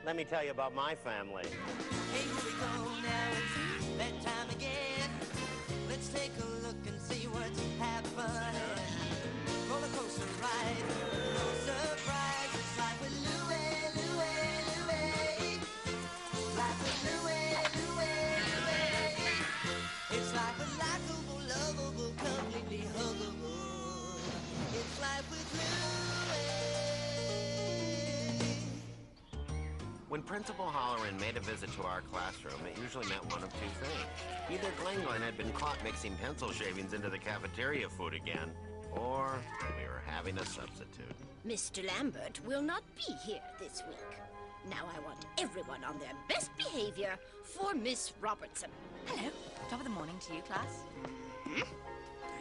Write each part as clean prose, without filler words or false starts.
Let me tell you about my family. Hey, here we go now, it's that time again. Let's take a look and see what's happening. Roller coaster ride, no surprise. It's life with Louie, Louie, Louie. Life with Louie, Louie, Louie. It's life with likable, lovable, completely huggable. It's life with Louie. When Principal Holleran made a visit to our classroom, it usually meant one of two things. Either Glen had been caught mixing pencil shavings into the cafeteria food again, or we were having a substitute. Mr. Lambert will not be here this week. Now I want everyone on their best behavior for Miss Robertson. Hello. Top of the morning to you, class. I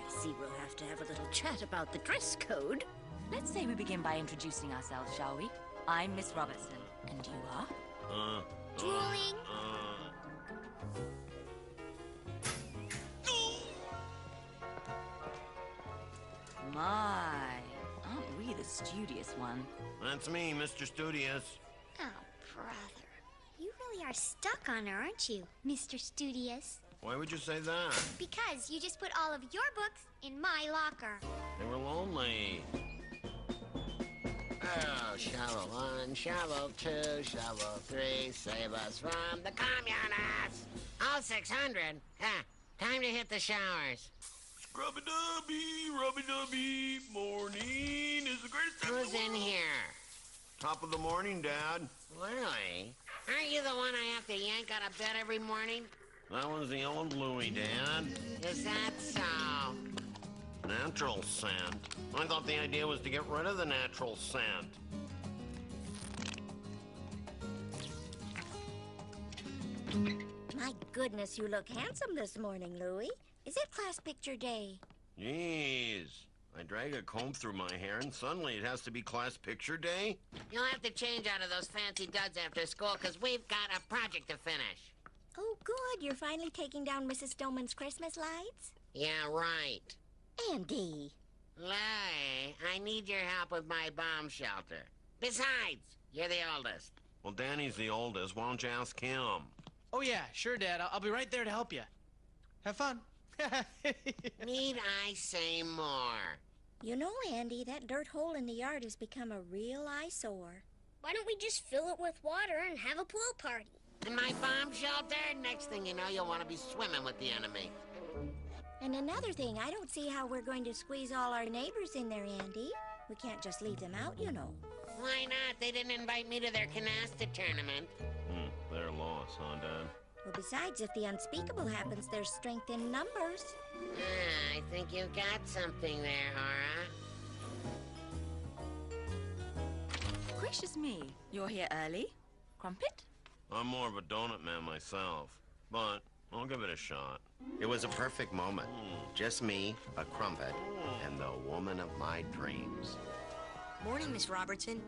see we'll have to have a little chat about the dress code. Let's say we begin by introducing ourselves, shall we? I'm Miss Robertson. And you are? Drooling. My, aren't we the studious one? That's me, Mr. Studious. Oh, brother. You really are stuck on her, aren't you, Mr. Studious? Why would you say that? Because you just put all of your books in my locker. They were lonely. Oh, shovel 1, shovel 2, shovel 3, save us from the communists. All 600. Time to hit the showers. Scrubby-dubby, rubby-dubby, morning is the greatest time. Who's in here? Top of the morning, Dad. Really? Aren't you the one I have to yank out of bed every morning? That was the old Louie, Dad. Is that so? Natural scent. I thought the idea was to get rid of the natural scent. My goodness, you look handsome this morning, Louie. Is it class picture day? Jeez. I drag a comb through my hair and suddenly it has to be class picture day? You'll have to change out of those fancy duds after school because we've got a project to finish. Oh, good. You're finally taking down Mrs. Stoneman's Christmas lights? Yeah, right. Andy. Louie, I need your help with my bomb shelter. Besides, you're the oldest. Well, Danny's the oldest. Why don't you ask him? Oh, yeah, sure, Dad. I'll be right there to help you. Have fun. Need I say more? You know, Andy, that dirt hole in the yard has become a real eyesore. Why don't we just fill it with water and have a pool party? And my bomb shelter? Next thing you know, you'll want to be swimming with the enemy. And another thing, I don't see how we're going to squeeze all our neighbors in there, Andy. We can't just leave them out, you know. Why not? They didn't invite me to their canasta tournament. Their loss, huh, Dad? Well, besides, if the unspeakable happens, there's strength in numbers. I think you've got something there, Hora. Gracious me. You're here early? Crumpet? I'm more of a donut man myself, but I'll give it a shot. It was a perfect moment. Just me, a crumpet, and the woman of my dreams. Morning, Miss Robertson.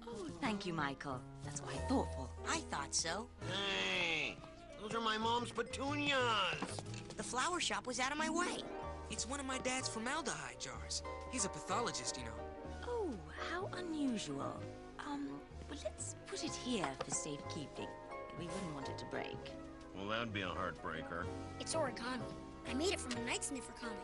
Oh, thank you, Michael. That's quite thoughtful. I thought so. Hey, those are my mom's petunias. The flower shop was out of my way. It's one of my dad's formaldehyde jars. He's a pathologist, you know. Oh, how unusual. But let's put it here for safekeeping. We wouldn't want it to break. Well, that'd be a heartbreaker. It's origami. I made it from a Night Sniffer comic.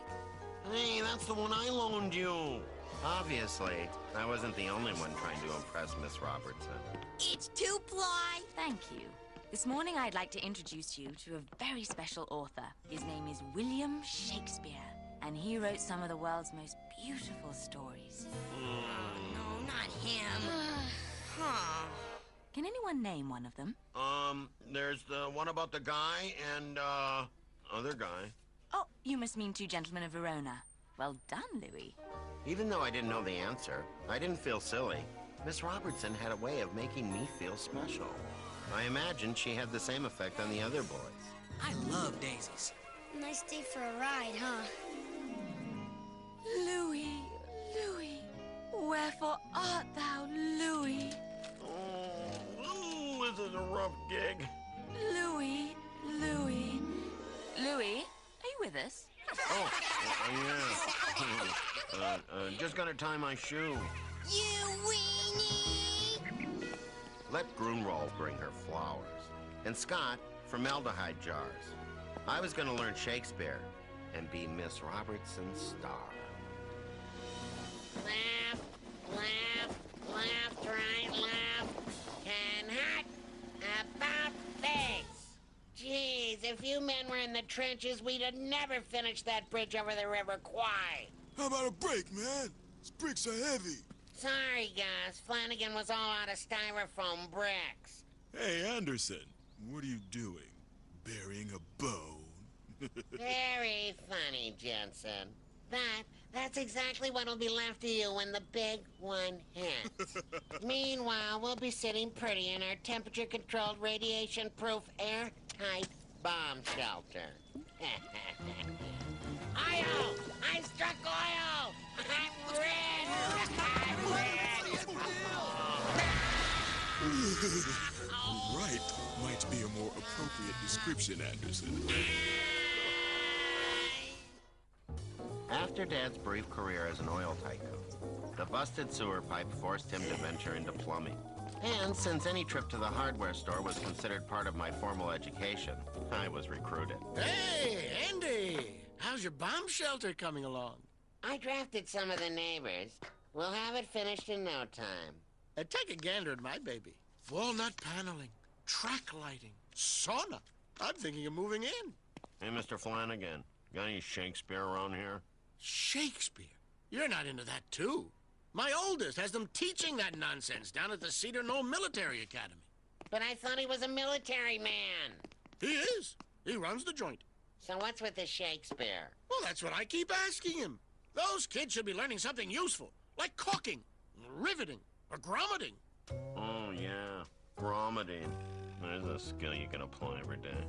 Hey, that's the one I loaned you. Obviously, I wasn't the only one trying to impress Miss Robertson. It's two-ply. Thank you. This morning, I'd like to introduce you to a very special author. His name is William Shakespeare, and he wrote some of the world's most beautiful stories. No, not him. Huh. Can anyone name one of them? There's the one about the guy and, other guy. Oh, you must mean Two Gentlemen of Verona. Well done, Louie. Even though I didn't know the answer, I didn't feel silly. Miss Robertson had a way of making me feel special. I imagine she had the same effect on the other boys. I love daisies. Nice day for a ride, huh? Louie, Louie, wherefore art thou, Louie? Oh, this is a rough gig. Louie, Louie. Louie, are you with us? Oh, yeah. Just gotta tie my shoe. You weenie! let Grunwald bring her flowers, and Scott formaldehyde jars. I was going to learn Shakespeare and be Miss Robertson's star. Left, left, left, right, left. And hot about face. Jeez, if you men were in the trenches, we'd have never finished that bridge over the River Kwai. How about a break, man? These bricks are heavy. Sorry, Gus. Flanagan was all out of styrofoam bricks. Hey, Anderson, what are you doing? Burying a bone? Very funny, Jensen. That's exactly what'll be left of you when the big one hits. Meanwhile, we'll be sitting pretty in our temperature-controlled, radiation-proof, airtight bomb shelter. Oil! I struck oil! I'm red! I'm red! Right might be a more appropriate description, Anderson. After Dad's brief career as an oil tycoon, the busted sewer pipe forced him to venture into plumbing. And since any trip to the hardware store was considered part of my formal education, I was recruited. Hey, Andy! How's your bomb shelter coming along? I drafted some of the neighbors. We'll have it finished in no time. Take a gander at my baby. Walnut paneling, track lighting, sauna. I'm thinking of moving in. Hey, Mr. Flanagan, got any Shakespeare around here? Shakespeare? You're not into that, too. My oldest has them teaching that nonsense down at the Cedar Knoll Military Academy. But I thought he was a military man. He is. He runs the joint. So what's with the Shakespeare? Well, that's what I keep asking him. Those kids should be learning something useful, like caulking, riveting, or grommeting. Oh, yeah. Grommeting. There's a skill you can apply every day.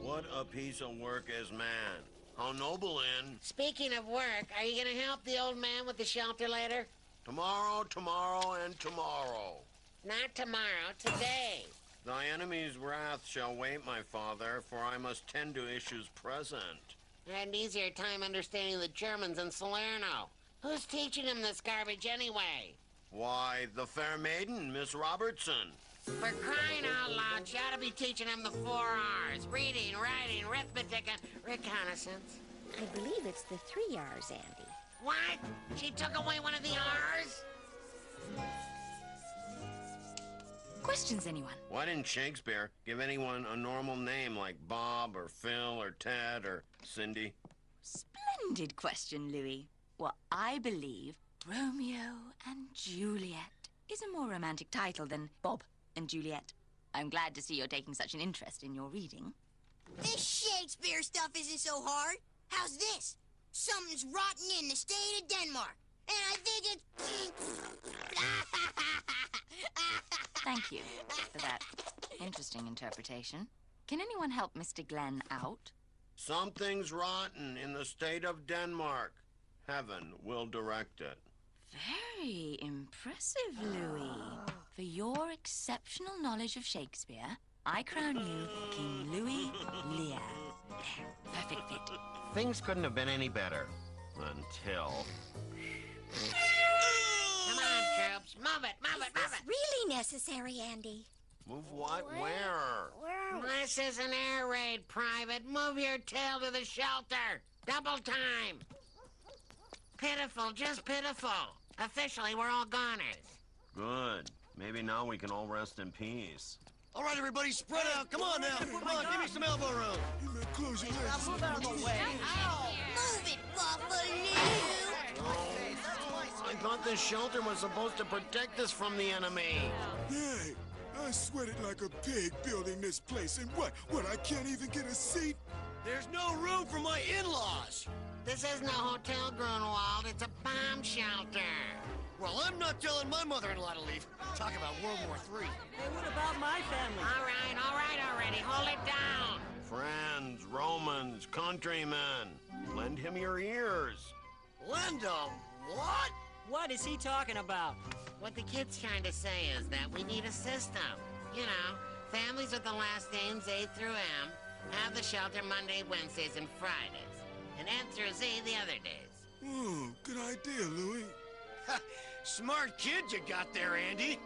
What a piece of work is man. How noble in. Speaking of work, are you gonna help the old man with the shelter later? Tomorrow, tomorrow, and tomorrow. Not tomorrow, today. Thy enemy's wrath shall wait, my father, for I must tend to issues present. I had an easier time understanding the Germans in Salerno. Who's teaching him this garbage anyway? Why, the fair maiden, Miss Robertson. For crying out loud, she ought to be teaching him the 4 R's. Reading, writing, arithmetic, and reconnaissance. I believe it's the 3 R's, Andy. What? She took away one of the R's? Questions, anyone? Why didn't Shakespeare give anyone a normal name like Bob or Phil or Ted or Cindy? Splendid question, Louie. Well, I believe Romeo and Juliet is a more romantic title than Bob and Juliet. I'm glad to see you're taking such an interest in your reading. This Shakespeare stuff isn't so hard. How's this? Something's rotten in the state of Denmark. And I think it's... Thank you for that interesting interpretation. Can anyone help Mr. Glenn out? Something's rotten in the state of Denmark. Heaven will direct it. Very impressive, Louis. For your exceptional knowledge of Shakespeare, I crown you King Louis Lear. There, perfect fit. Things couldn't have been any better. Until... Come on, troops. Move it, move it, move it. Really necessary, Andy? Move what? Where? This is an air raid, Private. Move your tail to the shelter. Double time. Pitiful, just pitiful. Officially, we're all goners. Good. Maybe now we can all rest in peace. All right, everybody, spread out. Come on now. Come on, give me some elbow room. You man, close your legs. Move out of the way. Move it, Buffalo! I thought this shelter was supposed to protect us from the enemy. Hey, I sweated like a pig building this place, and what, I can't even get a seat? There's no room for my in-laws. This isn't a hotel, Grunwald. It's a bomb shelter. Well, I'm not telling my mother-in-law to leave. Talk about World War III. Hey, what about my family? All right already. Hold it down. Friends, Romans, countrymen, lend him your ears. Linda, what? What is he talking about? What the kid's trying to say is that we need a system. You know, families with the last names A through M have the shelter Monday, Wednesdays, and Fridays. And N through Z the other days. Oh, good idea, Louie. Smart kid you got there, Andy.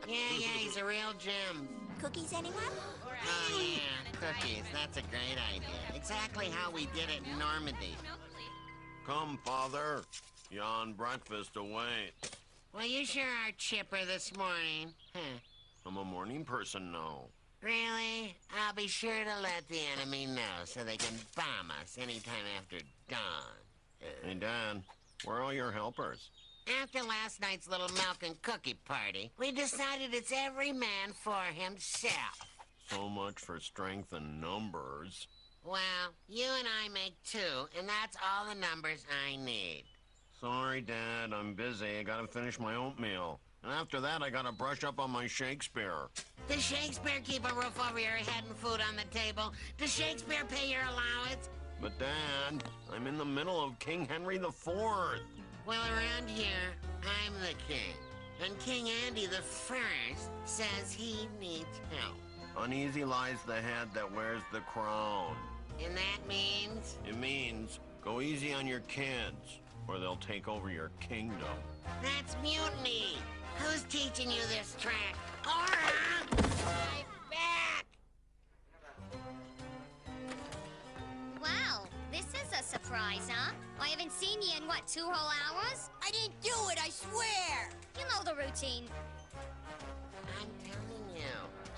Yeah, he's a real gem. Cookies, anyone? Oh, yeah, cookies. That's a great idea. Exactly how we did it in Normandy. Come, Father. Yon breakfast awaits. Well, you sure are chipper this morning. Huh. I'm a morning person now. Really? I'll be sure to let the enemy know so they can bomb us anytime after dawn. Hey, Dad, where are all your helpers? After last night's little milk and cookie party, we decided it's every man for himself. So much for strength in numbers. Well, you and I make 2, and that's all the numbers I need. Sorry, Dad, I'm busy. I gotta finish my oatmeal. And after that, I gotta brush up on my Shakespeare. Does Shakespeare keep a roof over your head and food on the table? Does Shakespeare pay your allowance? But, Dad, I'm in the middle of King Henry IV. Well, around here, I'm the king. And King Andy the First says he needs help. Uneasy lies the head that wears the crown. And that means? It means go easy on your kids, or they'll take over your kingdom. That's mutiny. Who's teaching you this track? Aura! My back! Wow, this is a surprise, huh? I haven't seen you in, what, 2 whole hours? I didn't do it, I swear! You know the routine. I'm telling you,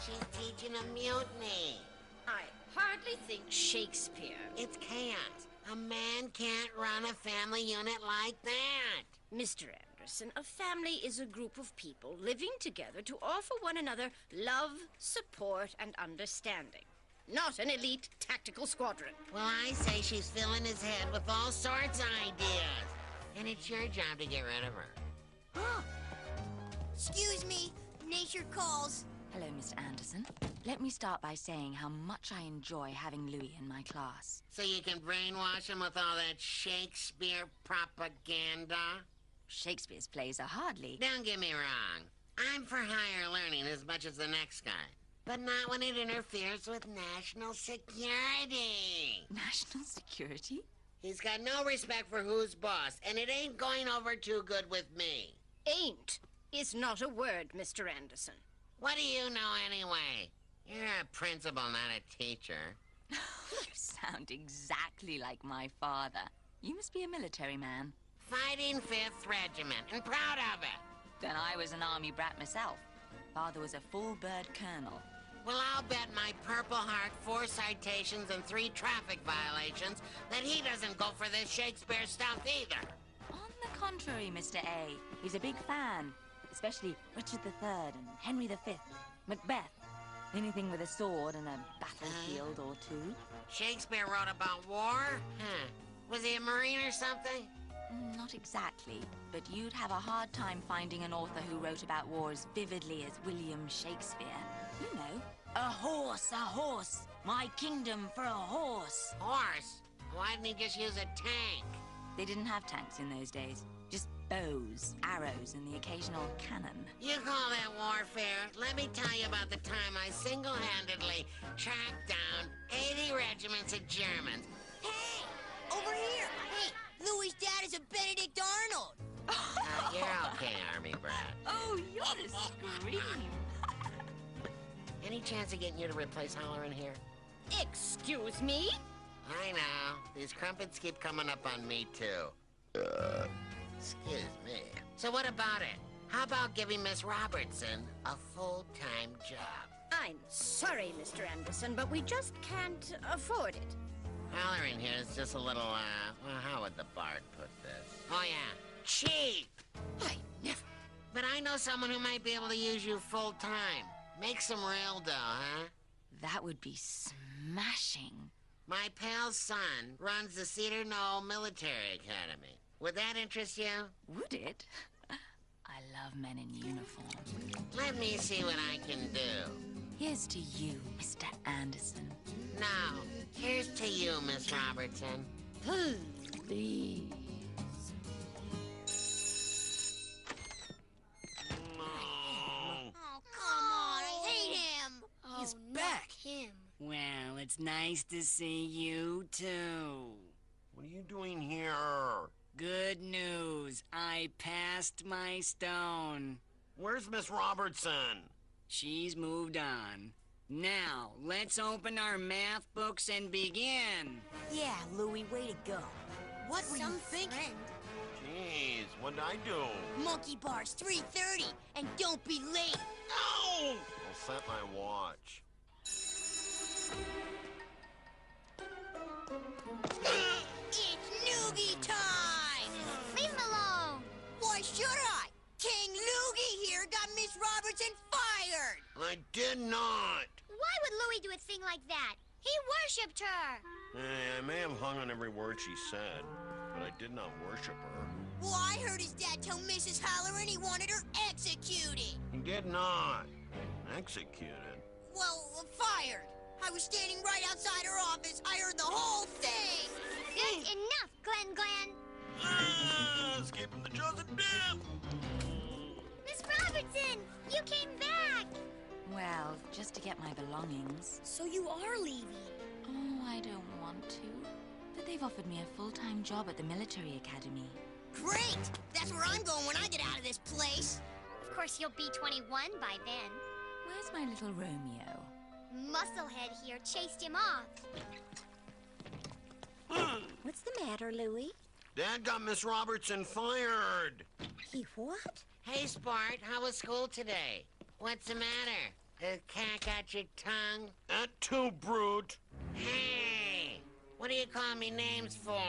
she's teaching a mutiny. I hardly think Shakespeare. It's chaos. A man can't run a family unit like that. Mr. Anderson, a family is a group of people living together to offer one another love, support, and understanding. Not an elite tactical squadron. Well, I say she's filling his head with all sorts of ideas. And it's your job to get rid of her. Huh. Excuse me, nature calls. Hello, Mr. Anderson. Let me start by saying how much I enjoy having Louie in my class. So you can brainwash him with all that Shakespeare propaganda? Shakespeare's plays are hardly... Don't get me wrong. I'm for higher learning as much as the next guy. But not when it interferes with national security. National security? He's got no respect for who's boss, and it ain't going over too good with me. Ain't is not a word, Mr. Anderson. What do you know anyway? You're a principal, not a teacher. You sound exactly like my father. You must be a military man. Fighting 5th Regiment, and proud of it. Then I was an army brat myself. Father was a full-bird colonel. Well, I'll bet my Purple Heart 4 citations and 3 traffic violations that he doesn't go for this Shakespeare stuff either. On the contrary, Mr. A, he's a big fan. Especially Richard III and Henry V, Macbeth. Anything with a sword and a battlefield or 2. Shakespeare wrote about war? Huh. Was he a Marine or something? Not exactly, but you'd have a hard time finding an author who wrote about war as vividly as William Shakespeare. You know, a horse, my kingdom for a horse. Horse? Why didn't he just use a tank? They didn't have tanks in those days. Just bows, arrows, and the occasional cannon. You call that warfare? Let me tell you about the time I single-handedly tracked down 80 regiments of Germans. Hey, over here. Hey, Louie's dad is a Benedict Arnold. You're okay, Army brat. Oh, you're a scream. Any chance of getting you to replace Holler in here? Excuse me? I know. These crumpets keep coming up on me, too. Excuse me. So what about it? How about giving Miss Robertson a full-time job? I'm sorry, Mr. Anderson, but we just can't afford it. Holler in here is just a little, well, how would the bard put this? Oh, yeah, cheap! I never... But I know someone who might be able to use you full-time. Make some real dough, huh? That would be smashing. My pal's son runs the Cedar Knoll Military Academy. Would that interest you? Would it? I love men in uniform. Let me see what I can do. Here's to you, Mr. Anderson. Now, here's to you, Miss Robertson. Please. Oh, come on, I hate him. He's not back. him. Well, it's nice to see you, too. What are you doing here? Good news. I passed my stone. Where's Miss Robertson? She's moved on. Now, let's open our math books and begin. Yeah, Louie, way to go. What were you thinking? Jeez, what'd I do? Monkey bars, 3:30, and don't be late. No! I'll set my watch. It's noogie time! Leave him alone. Why should I? King Loogie here got Miss Robertson fired! I did not. Why would Louie do a thing like that? He worshipped her. Hey, I may have hung on every word she said, but I did not worship her. Well, I heard his dad tell Mrs. Halloran he wanted her executed. He did not. Executed. Well, fired. I was standing right outside her office. I heard the whole thing. Good enough, Glenn. Escape from the jaws of death. Miss Robertson, you came back. Well, just to get my belongings. So you are leaving? Oh, I don't want to. But they've offered me a full-time job at the military academy. Great! That's where I'm going when I get out of this place. Of course, you'll be 21 by then. Where's my little Romeo? Musclehead here chased him off. What's the matter, Louie? Dad got Miss Robertson fired. He what? Hey, Spart, how was school today? What's the matter? The cat got your tongue? That too, brute. Hey! What do you call me names for?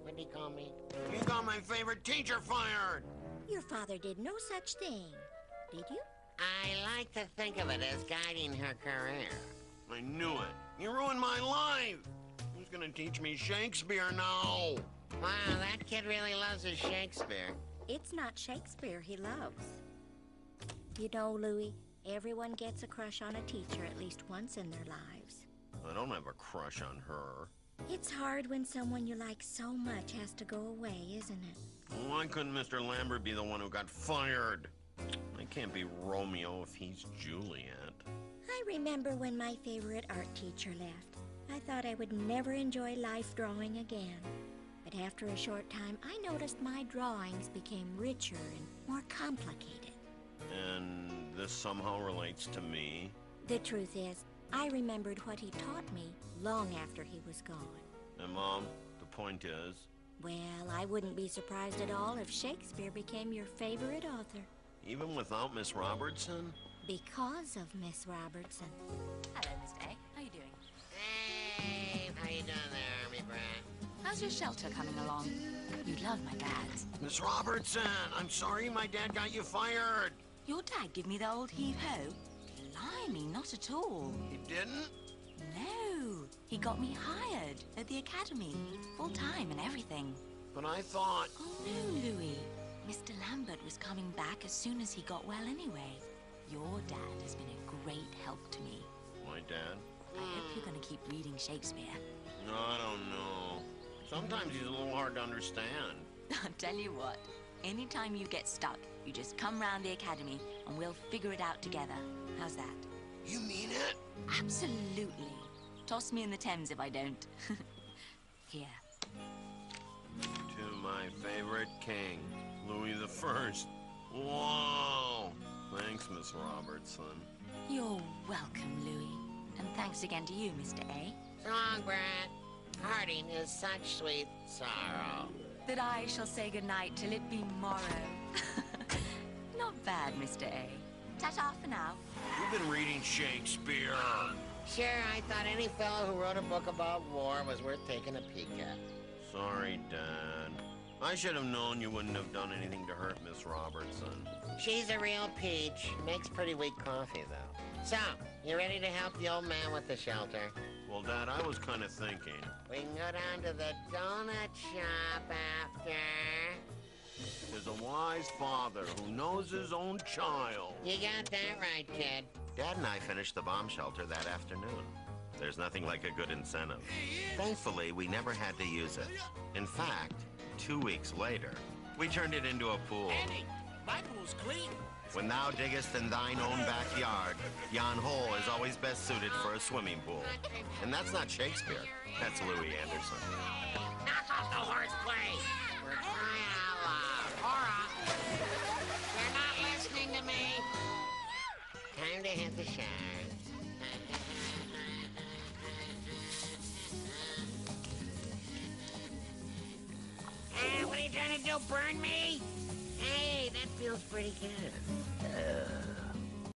What do you call me? You got my favorite teacher fired. Your father did no such thing, did you? I like to think of it as guiding her career. I knew it. You ruined my life. Who's gonna teach me Shakespeare now? Wow, that kid really loves his Shakespeare. It's not Shakespeare he loves. You know, Louie, everyone gets a crush on a teacher at least once in their lives. I don't have a crush on her. It's hard when someone you like so much has to go away, isn't it? Why couldn't Mr. Lambert be the one who got fired? I can't be Romeo if he's Juliet. I remember when my favorite art teacher left. I thought I would never enjoy life drawing again. But after a short time, I noticed my drawings became richer and more complicated. And this somehow relates to me? The truth is, I remembered what he taught me long after he was gone. And Mom, the point is? Well, I wouldn't be surprised at all if Shakespeare became your favorite author. Even without Miss Robertson? Because of Miss Robertson. Hello, Mr. A. How you doing? Hey, how you doing there, Army brat? How's your shelter coming along? You'd love my dad's. Miss Robertson, I'm sorry my dad got you fired. Your dad give me the old heave-ho? Blimey, not at all. He didn't? No, he got me hired at the academy, full-time and everything. But I thought... Oh, no, Louie. Mr. Lambert was coming back as soon as he got well anyway. Your dad has been a great help to me. My dad? I hope you're going to keep reading Shakespeare. No, I don't know. Sometimes he's a little hard to understand. I'll tell you what, anytime you get stuck, you just come round the academy and we'll figure it out together. How's that? You mean it? Absolutely. Toss me in the Thames if I don't. Here. To my favorite king, Louis the First. Whoa! Thanks, Miss Robertson. You're welcome, Louie. And thanks again to you, Mr. A. So long, brat. Parting is such sweet sorrow. That I shall say goodnight till it be morrow. Not bad, Mr. A. Ta-ta for now. You've been reading Shakespeare. Sure, I thought any fellow who wrote a book about war was worth taking a peek at. Sorry, Dad. I should have known you wouldn't have done anything to hurt Miss Robertson. She's a real peach. Makes pretty weak coffee, though. So, you ready to help the old man with the shelter? Well, Dad, I was kind of thinking. We can go down to the donut shop after. There's a wise father who knows his own child. You got that right, kid. Dad and I finished the bomb shelter that afternoon. There's nothing like a good incentive. Thankfully, we never had to use it. In fact, 2 weeks later, we turned it into a pool. Andy, my pool's clean. When thou diggest in thine own backyard, yon hole is always best suited for a swimming pool. And that's not Shakespeare. That's Louis Anderson. Knock off the horseplay! We're crying out loud. Cora! You're not listening to hit the shark. What are you trying to do, burn me? Hey, that feels pretty good.